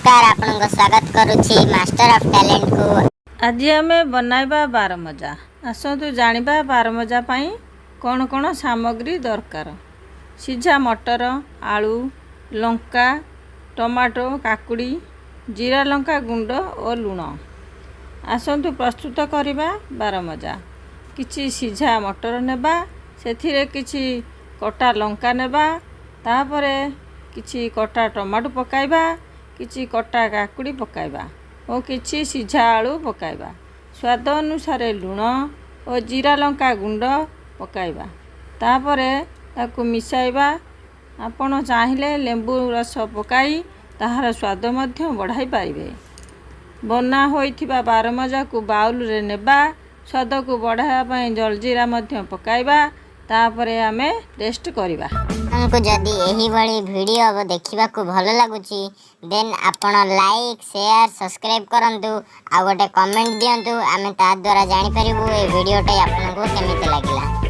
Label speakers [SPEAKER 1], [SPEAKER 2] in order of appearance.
[SPEAKER 1] नमस्कार आपनको स्वागत करुछि master of talent को।
[SPEAKER 2] आज आम बनाइबा बारमजा। आसतु जानिबा बारमजा पाई कौन कौन सामग्री दरकार। सीझा मटर, आलू, लंका, टमाटो, काकुड़ी, जीरा लंका गुंड और लुण। आसतु प्रस्तुत करिबा बारमजा। किछि सीझा मटर नेबा, सेथिरे किछि कटा लंका नेबा, तापरे किछि कटा टमाटो पकाइबा, किछि कटा काकुड़ी पकाइबा और किछि सीझा आलू पकाइबा। स्वाद अनुसार लुण और जीरा लंका गुंड पकाइबा। तापरे ताकू मिसाइबा। आपण चाहिले लेंबू रस पकाई ताहार स्वाद मध्य बढ़ाई पारिबे। बना होइथिबा बारमजा को बाउल रे नेबा। स्वाद को बढ़ावा पई जलजीरा मध्य पकाइबा। तापरे आमे टेस्ट करिबा।
[SPEAKER 1] हमको जदि एही बड़ी वीडियो देखिबा को भल लागुची देन आपण लाइक शेयर सब्सक्राइब करंतु आ गोटे कमेंट दियंतु। आमे ता द्वारा जानि परिबु ए वीडियोटा आपनको केमिति लागिला।